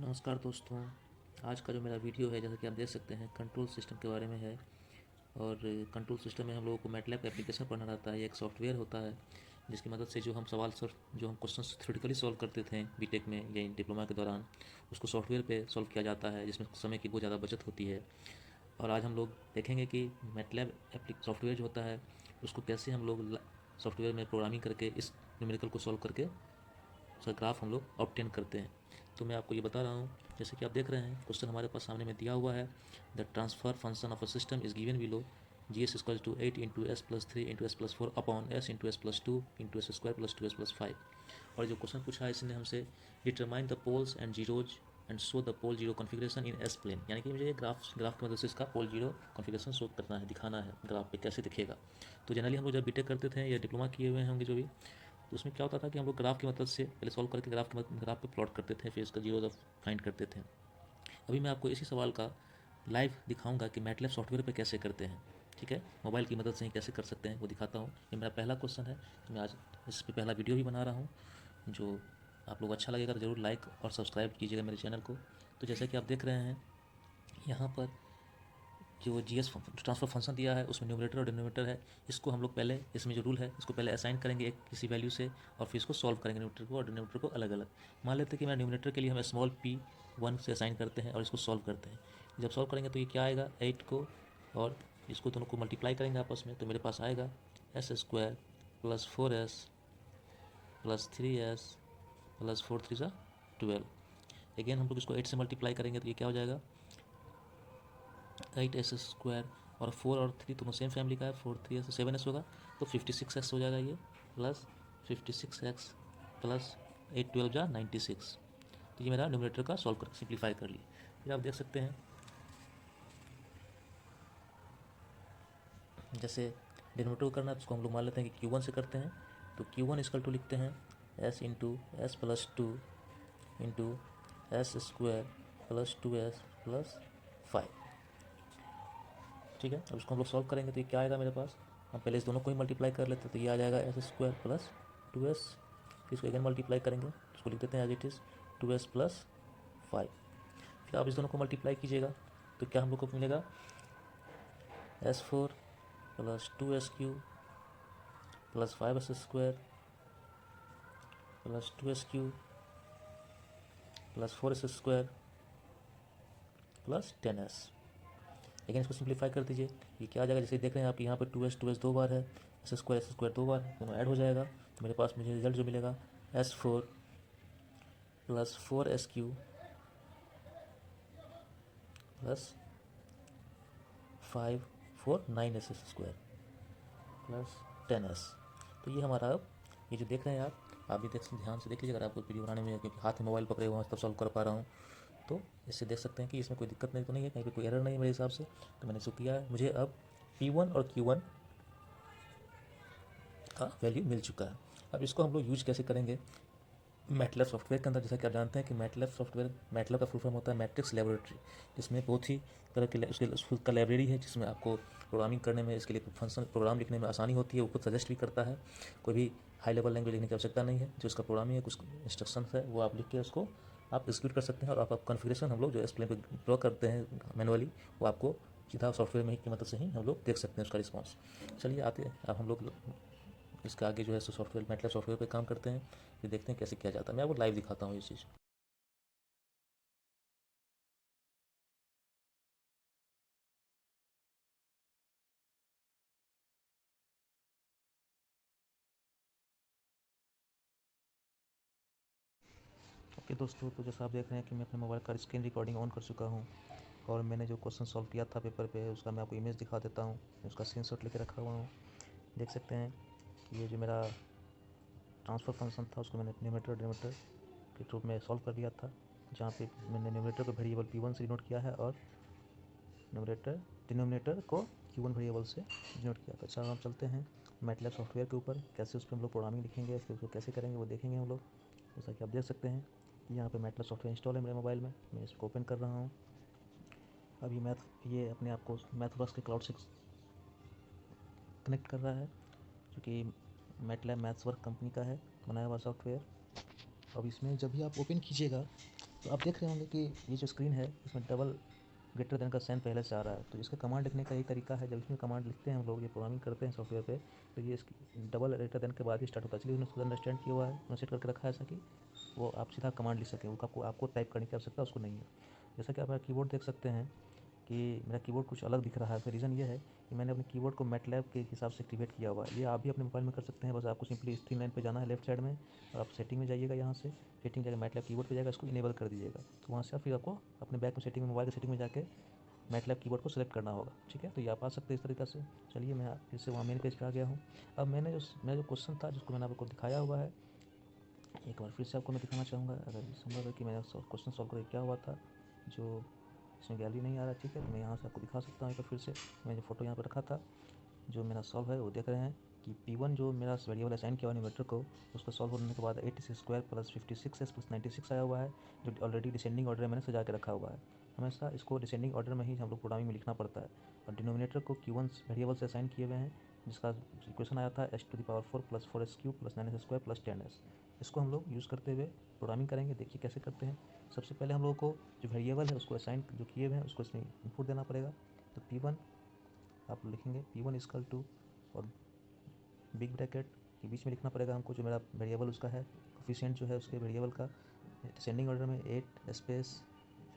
नमस्कार दोस्तों। आज का जो मेरा वीडियो है, जैसा कि आप देख सकते हैं, कंट्रोल सिस्टम के बारे में है। और कंट्रोल सिस्टम में हम लोगों को मैटलैब एप्लीकेशन पढ़ना रहता है। ये एक सॉफ्टवेयर होता है जिसकी मदद से जो हम क्वेश्चन थ्योरेटिकली सॉल्व करते थे बीटेक में या डिप्लोमा के दौरान, उसको सॉफ्टवेयर पे सॉल्व किया जाता है, जिसमें समय की बहुत ज़्यादा बचत होती है। और आज हम लोग देखेंगे कि मैटलैब एप्ली सॉफ्टवेयर जो होता है उसको कैसे हम लोग सॉफ्टवेयर में प्रोग्रामिंग करके इस न्यूमेरिकल को सॉल्व करके उसका ग्राफ हम लोग ऑब्टेन करते हैं। तो मैं आपको ये बता रहा हूँ, जैसे कि आप देख रहे हैं क्वेश्चन हमारे पास सामने में दिया हुआ है। The transfer function of a system is given below. G S equal to 8 into S plus 3 into S plus 4 upon S into S plus 2 into S square plus 2 S plus 5। और जो question पूछा है इसने हमसे, determine the poles and zeros and show the pole zero configuration in S plane, यानी कि मुझे ये ग्राफ की मदद से इसका पोल जीरो कॉन्फ़िगरेशन शो करना है, दिखाना है ग्राफ पे कैसे दिखेगा। तो जनरली हम लोग जब बीटेक करते थे या डिप्लोमा किए हुए होंगे जो भी, तो उसमें क्या होता था कि हम लोग ग्राफ की मदद से पहले सॉल्व करके ग्राफ पे प्लॉट करते थे, फिर इसका जीरो फाइंड करते थे। अभी मैं आपको इसी सवाल का लाइव दिखाऊंगा कि मैटलैब सॉफ्टवेयर पे कैसे करते हैं। ठीक है, मोबाइल की मदद से ही कैसे कर सकते हैं वो दिखाता हूँ। ये मेरा पहला क्वेश्चन है, तो मैं आज इस पर पहला वीडियो भी बना रहा हूँ। जो आप लोग अच्छा लगेगा तो ज़रूर लाइक और सब्सक्राइब कीजिएगा मेरे चैनल को। तो जैसा कि आप देख रहे हैं यहाँ पर जो जी एस ट्रांसफर फंक्शन दिया है उसमें न्यूमरेटर और डिनोमिनेटर है। इसको हम लोग पहले, इसमें जो रूल है इसको पहले असाइन करेंगे एक किसी वैल्यू से, और फिर इसको सॉल्व करेंगे न्यूमरेटर को और डिनोमिनेटर को अलग अलग। मान लेते हैं कि मैं न्यूमरेटर के लिए हम स्मॉल पी वन से असाइन करते हैं और इसको सॉल्व करते हैं। जब सॉल्व करेंगे तो ये क्या आएगा, 8 को और इसको दोनों को मल्टीप्लाई करेंगे आपस में, तो मेरे पास आएगा S square plus 4s plus 3s plus 4 3 12। Again हम लोग इसको 8 से मल्टीप्लाई करेंगे तो ये क्या हो जाएगा, 8s स्क्वायर, और 4 और 3 दोनों सेम फैमिली का है, 4 3s तो 7s होगा, तो 56x हो जाएगा ये, प्लस 56x प्लस 8 12 96। तो ये मेरा न्यूमरेटर का सॉल्व कर सिंप्लीफाई कर लिए। फिर आप देख सकते हैं, जैसे डिनोमिनेटर को करना है तो उसको हम लोग मान लेते हैं कि Q1 से करते हैं। तो Q1 इक्वल टू लिखते हैं s into S plus 2 into S square plus 2s plus 5। ठीक है, अब इसको हम लोग सॉल्व करेंगे तो ये क्या आएगा मेरे पास, हम पहले इस दोनों को ही मल्टीप्लाई कर लेते हैं, तो ये आ जाएगा एस स्क्वायर प्लस 2s। फिर इसको अगेन मल्टीप्लाई करेंगे, इसको लिख देते हैं as it is 2s plus 5। फिर आप इस दोनों को मल्टीप्लाई कीजिएगा तो क्या हम लोग को मिलेगा, s4 plus 2s³ plus 5s² plus 2s³ plus 4s² plus 10s। लेकिन इसको सिंप्लीफाई कर दीजिए, ये क्या आ जाएगा, जैसे देख रहे हैं आप यहाँ पर 2s दो बार है, एस स्क्वायर दो बार है, दोनों ऐड हो जाएगा, तो मेरे पास मुझे रिजल्ट जो मिलेगा s4 plus 4s³ plus 9s² plus 10s। तो ये हमारा, अब ये जो देख रहे हैं आप भी देख ध्यान से देख लीजिए, अगर आपको वीडियो बनाने में, क्योंकि हाथ में मोबाइल पकड़े हुए हैं तब सॉल्व कर पा रहा हूँ, तो इससे देख सकते हैं कि इसमें कोई दिक्कत नहीं तो नहीं है, कहीं पे कोई एरर नहीं है मेरे हिसाब से। तो मैंने इसको किया है, मुझे अब P1 और Q1 का वैल्यू मिल चुका है। अब इसको हम लोग यूज कैसे करेंगे मैटलैब सॉफ्टवेयर के अंदर। जैसा कि आप जानते हैं कि मैटलैब सॉफ्टवेयर, मैटलैब का फुल फॉर्म होता है मैट्रिक्स लेबोरेटरी, जिसमें बहुत ही तरह के उसका लाइब्रेरी है, जिसमें आपको प्रोग्रामिंग करने में, इसके लिए फंक्शन प्रोग्राम लिखने में आसानी होती है। वो खुद सजेस्ट भी करता है, कोई भी हाई लेवल लैंग्वेज लिखने की आवश्यकता नहीं है। जो इसका प्रोग्रामिंग है, कुछ इंस्ट्रक्शन है, वो आप लिख के उसको आप एग्जीक्यूट कर सकते हैं, और आप कॉन्फ़िगरेशन हम लोग जो एक्सप्लेन पे ड्रॉ करते हैं मैनुअली, वो आपको सीधा सॉफ्टवेयर में ही की मदद से ही हम लोग देख सकते हैं उसका रिस्पॉन्स। चलिए आते हैं, अब हम लोग इसके आगे जो है सो सॉफ्टवेयर, मैटलैब सॉफ्टवेयर पे काम करते हैं, फिर देखते हैं कैसे किया जाता है। मैं आपको लाइव दिखाता हूँ ये चीज़। ओके दोस्तों, तो जैसा आप देख रहे हैं कि मैं अपने मोबाइल का स्क्रीन रिकॉर्डिंग ऑन कर चुका हूँ, और मैंने जो क्वेश्चन सॉल्व किया था पेपर पे उसका मैं आपको इमेज दिखा देता हूँ। उसका स्क्रीनशॉट लेके रखा हुआ हूँ। देख सकते हैं कि ये जो मेरा ट्रांसफ़र फंक्शन था उसको मैंने न्यूमरेटर डिनोमिनेटर के रूप में सॉल्व कर लिया था, जहाँ पे मैंने न्यूमरेटर को वेरिएबल P1 से डिनोट किया है और डिनोमिनेटर को Q1 वेरिएबल से डिनोट किया था। अच्छा, हम चलते हैं मैटलैब सॉफ्टवेयर के ऊपर, कैसे उस पर हम लोग प्रोग्रामिंग लिखेंगे, फिर उसको कैसे करेंगे वो देखेंगे हम लोग। जैसा कि आप देख सकते हैं कि यहाँ पे मैटलैब सॉफ्टवेयर इंस्टॉल है मेरे मोबाइल में, मैं इसको ओपन कर रहा हूँ। अब ये अपने आप को मैथवर्क्स के क्लाउड से कनेक्ट कर रहा है, जो कि मैटलैब मैथ्सवर्क कंपनी का है बनाया हुआ सॉफ्टवेयर। अब इसमें जब भी आप ओपन कीजिएगा तो आप देख रहे होंगे कि ये जो स्क्रीन है इसमें डबल ग्रेटर देन का साइन पहले से आ रहा है। तो इसका कमांड लिखने का यही तरीका है, जब इसमें कमांड लिखते हैं हम लोग, ये प्रोग्रामिंग करते हैं सॉफ्टवेयर पे, तो ये इसकी डबल ग्रेटर देन के बाद ही स्टार्ट होता है। इसलिए उसने खुद अंडरस्टैंड किया हुआ है, उन्होंने सेट करके रखा है ऐसा कि वो आप सीधा कमांड लिख सकें, वो आपको टाइप करने की आवश्यकता उसको नहीं है। जैसा कि आप मेरा कीबोर्ड देख सकते हैं कि मेरा कीबोर्ड कुछ अलग दिख रहा है। तो रीज़न ये है कि मैंने अपने कीबोर्ड को मैटलैब के हिसाब से एक्टिवेट किया हुआ है। ये आप भी अपने मोबाइल में कर सकते हैं। बस आपको सिंपली स्क्रीन लाइन पे जाना है लेफ्ट साइड में, और आप सेटिंग में जाइएगा, यहाँ से सेटिंग जाकर मैटलैब कीबोर्ड पे जाएगा, इसको इनेबल कर दीजिएगा। तो वहाँ से फिर आपको अपने बैक में सेटिंग में, मोबाइल की सेटिंग में जाके मैटलैब कीबोर्ड को सेलेक्ट करना होगा। ठीक है, तो ये आप आ सकते हैं इस तरीके से। चलिए मैं फिर से वहाँ मेन पेज पे आ गया हूँ। अब मेरा जो क्वेश्चन था जिसको मैंने आपको दिखाया हुआ है, एक बार फिर से आपको मैं दिखाना चाहूँगा, अगर संभव है कि मैंने क्वेश्चन सॉल्व करके क्या हुआ था, जो इसमें गैलरी नहीं आ रहा। ठीक है, तो मैं यहाँ से आपको दिखा सकता हूँ एक बार फिर से। मैंने जो फोटो यहाँ पर रखा था, जो मेरा सॉल्व है वो देख रहे हैं कि P1 जो मेरा वेरिएबल असाइन किया हुआ न्यूमरेटर को, उसको सॉल्व होने के बाद 86² प्लस 56s प्लस 96 आया हुआ है, जो ऑलरेडी डिसेंडिंग ऑर्डर में मैंने सजा के रखा हुआ है। हमेशा इसको डिसेंडिंग ऑर्डर में ही हम लोग प्रोग्रामिंग में लिखना पड़ता है। और डिनोमिनेटर को Q1 वेरिएबल से असाइन किए हुए हैं, जिसका इक्वेशन आया था h⁴ plus 4s³ plus 9s² plus 10s। इसको हम लोग यूज़ करते हुए प्रोग्रामिंग करेंगे। देखिए कैसे करते हैं। सबसे पहले हम लोगों को जो वेरिएबल है उसको असाइन जो किए हुए हैं उसको इसमें इनपुट देना पड़ेगा। तो P1 आप लिखेंगे, P1 इक्वल टू, और बिग ब्रैकेट के बीच में लिखना पड़ेगा हमको जो मेरा वेरिएबल उसका है, कोफिशिएंट जो है उसके वेरिएबल का, डिसेंडिंग ऑर्डर में 8 स्पेस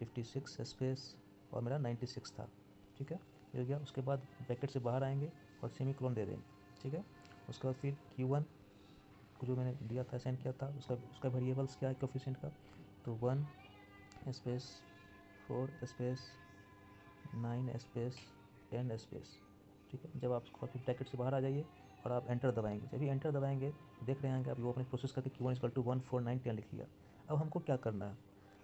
56 स्पेस और मेरा 96 था। ठीक है, ये हो गया। उसके बाद ब्रैकेट से बाहर आएंगे और सेमीकोलन दे देंगे। ठीक है, उसके बाद फिर Q1 को जो मैंने दिया था, असाइन किया था, उसका वेरिएबल्स क्या है कोफिशिएंट का, तो 1 स्पेस 4 स्पेस 9 स्पेस 10 स्पेस। ठीक है, जब आप फिर ब्रैकेट से बाहर आ जाइए और आप एंटर दबाएंगे। जब भी एंटर दबाएंगे देख रहे हैं कि अभी वो अपने प्रोसेस करके Q1 इक्वल टू 1 4 9 10 लिख लिया। अब हमको क्या करना है,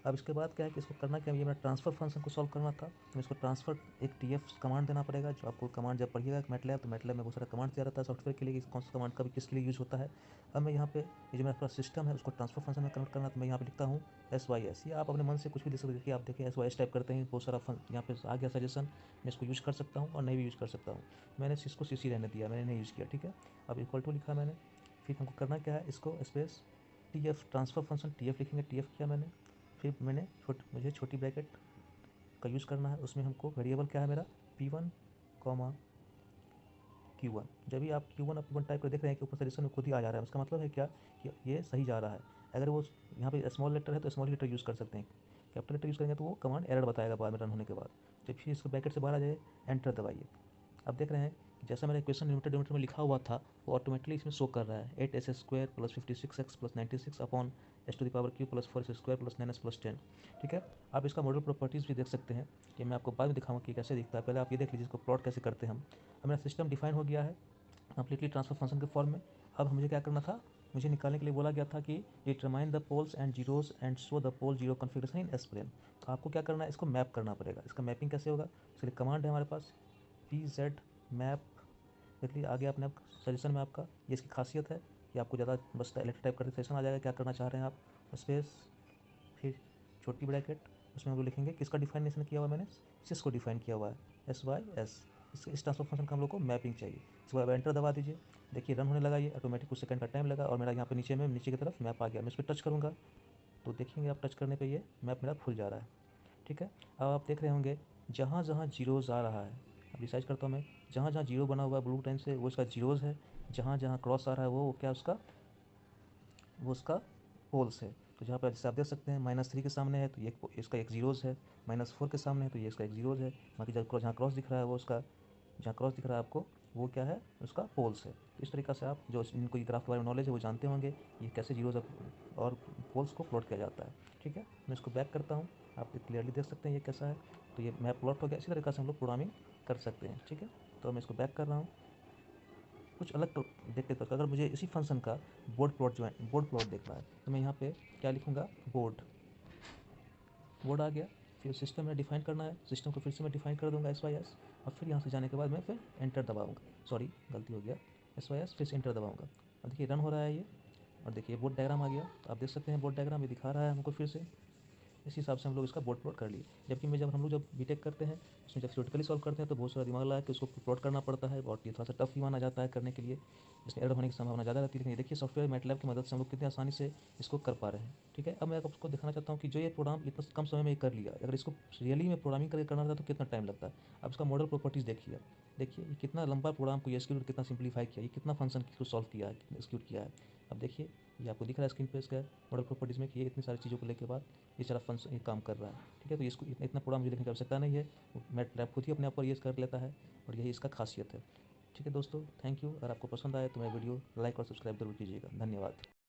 अब इसके बाद क्या है कि इसको करना क्या है, ये मेरा ट्रांसफ़र फंक्शन को सॉल्व करना था। तो इसको ट्रांसफ़र एक TF कमांड देना पड़ेगा, जो आपको कमांड जब पढ़िएगा मैटलैब, तो मैटलैब में बहुत सारा कमांड दिया रहता है सॉफ्टवेयर के लिए कि कौन सा कमांड कभी किसके लिए यूज़ होता है। अब मैं यहाँ पे ये जो मेरा पूरा सिस्टम है उसको ट्रांसफ़र फंक्शन में कन्वर्ट करना, तो मैं यहाँ पे लिखता हूँ SYS। ये आप अपने मन से कुछ भी लिख सकते हैं कि आप देखिए SYS टाइप करते हैं, बहुत सारा यहाँ पे आ गया सजेशन। मैं इसको यूज़ कर सकता हूँ और नहीं भी यूज़ कर सकता हूँ। मैंने इसको CC रहने दिया, मैंने नहीं यूज़ किया। ठीक है, अब इक्वल टू लिखा मैंने। फिर हमको करना क्या है, इसको space TF transfer function TF लिखेंगे, TF किया मैंने। फिर मैंने मुझे छोटी ब्रैकेट का यूज़ करना है, उसमें हमको वेरिएबल क्या है मेरा P1 कॉमा Q1। जब भी आप Q1 और P1 टाइप कर देख रहे हैं कि ऊपर सजेशन में खुद ही आ जा रहा है, उसका मतलब है क्या कि ये सही जा रहा है। अगर वो यहाँ पे स्मॉल लेटर है तो स्मॉल लेटर यूज़ कर सकते हैं, कैपिटल लेटर यूज़ करेंगे तो वो कमांड एरर बताएगा बाद में रन होने के बाद। जब फिर इसको ब्रैकेट से बाहर आ जाए, एंटर दबाइए। अब देख रहे हैं कि जैसा मेरा इक्वेशन लिमिटेड डिनोमिनेटर में लिखा हुआ था वो ऑटोमेटिकली इसमें शो कर रहा है, 8s² plus 56x plus 96 upon h⁴ plus 4s² plus 9s plus 10। ठीक है, आप इसका मॉडल प्रॉपर्टीज़ भी देख सकते हैं कि मैं आपको बाद में दिखाऊंगा कि कैसे दिखता है। पहले आप ये देख लीजिए इसको प्लॉट कैसे करते हैं हम। अब मेरा सिस्टम डिफाइन हो गया है कंप्लीटली ट्रांसफर फंक्शन के फॉर्म में। अब मुझे क्या करना था, मुझे निकालने के लिए बोला गया था कि determine the poles and zeros and show the pole zero configuration in S plane. तो आपको क्या करना है, इसको मैप करना पड़ेगा। इसका मैपिंग कैसे होगा, उसके लिए कमांड है हमारे पास PZ मैप। देख लीजिए आ गया अपने आप सजेशन में आपका। ये इसकी खासियत है कि आपको ज़्यादा बस इलेक्ट्रिक टाइप करके सजेशन आ जाएगा क्या करना चाह रहे हैं आप। स्पेस फिर छोटी ब्रैकेट, उसमें हम लोग लिखेंगे किसका डिफाइनेशन किया हुआ है, मैंने सिस को डिफाइन किया हुआ है SYS। इस ट्रांसफर फंक्शन का हम लोग को मैपिंग चाहिए। इसके बाद एंटर दबा दीजिए, देखिए रन होने लगा, ये ऑटोमेटिक कुछ सेकंड का टाइम लगा और मेरा यहाँ पे नीचे की तरफ मैप आ गया। मैं इस पर टच करूँगा तो देखेंगे आप टच करने पे ये मैप मेरा खुल जा रहा है। ठीक है, अब आप देख रहे होंगे जहाँ जहाँ जीरोज़ आ रहा है, अब रिसाइज करता हूँ मैं, जहाँ जहाँ जीरो बना हुआ है ब्लू टाइम से वो इसका जीरोज़ है, जहाँ जहाँ क्रॉस आ रहा है वो क्या वो उसका पोल्स है। तो जहाँ पर जैसे आप देख सकते हैं -3 के सामने है तो ये इसका एक जीरोज़ है, -4 के सामने है तो ये इसका एक जीरोज़ है। बाकी जहाँ क्रॉस दिख रहा है वो उसका, जहाँ क्रॉस दिख रहा है आपको वो क्या है, उसका पोल्स है। तो इस तरीक़ा से आप जो इनको ये ग्राफ के बारे में नॉलेज है वो जानते होंगे ये कैसे जीरोज़ और पोल्स को प्लॉट किया जाता है। ठीक है, मैं इसको बैक करता हूँ, आप क्लियरली देख सकते हैं ये कैसा है। तो ये मैप प्लॉट हो गया। इसी तरीक़ा से हम लोग प्रोग्रामिंग कर सकते हैं। ठीक है, तो मैं इसको बैक कर रहा हूँ। कुछ अलग तो देखते हैं, अगर मुझे इसी फंक्शन का बोर्ड प्लॉट देखना है तो मैं यहाँ पे क्या लिखूँगा, बोर्ड आ गया। फिर सिस्टम में डिफाइन करना है, सिस्टम को फिर से मैं डिफाइन कर दूँगा SYS। और फिर यहाँ से जाने के बाद मैं फिर एंटर दबाऊँगा, सॉरी गलती हो गया, SYS फिर से एंटर दबाऊँगा। और देखिए रन हो रहा है ये, और देखिए बोर्ड डायग्राम आ गया। तो आप देख सकते हैं बोर्ड डायग्राम ये दिखा रहा है हमको फिर से। इस हिसाब से हम लोग इसका बोर्ड प्लॉट कर लिए। जबकि जब हम लोग जब बीटेक करते हैं उसमें जब थ्योरेटिकली सॉल्व करते हैं तो बहुत सारा दिमाग लगा के उसको प्लॉट करना पड़ता है और ये थोड़ा सा टफ भी माना जाता है करने के लिए, जिसमें एरर होने की संभावना ज़्यादा रहती है। लेकिन ये देखिए सॉफ्टवेयर मैटलैब की मदद से हम लोग कितनी आसानी से इसको कर पा रहे हैं। ठीक है, अब मैं आपको दिखाना चाहता हूँ कि जो ये प्रोग्राम इतना कम समय में कर लिया, अगर इसको रियली में प्रोग्रामिंग करके करना रहता तो कितना टाइम लगता है। अब इसका मॉडल प्रॉपर्टीज़ देखिए, देखिए ये कितना लंबा प्रोग्राम को ये एसक्यूएल कितना सिंप्लीफाई किया, ये कितना फंक्शन को सॉल्व किया है, एग्जीक्यूट किया है। अब देखिए ये आपको दिख रहा है स्क्रीन पे इसका मॉडल प्रॉपर्टीज़ में कि ये इतनी सारी चीज़ों को लेके बाद ये सारा फंक्शन ये काम कर रहा है। ठीक है, तो इसको इतना प्रोग्राम मुझे लिखने की आवश्यकता नहीं है, मैटलैब खुद ही अपने आप पर ये कर लेता है और यही इसका खासियत है। ठीक है दोस्तों, थैंक यू। अगर आपको पसंद आए तो मेरा वीडियो लाइक और सब्सक्राइब जरूर कीजिएगा। धन्यवाद।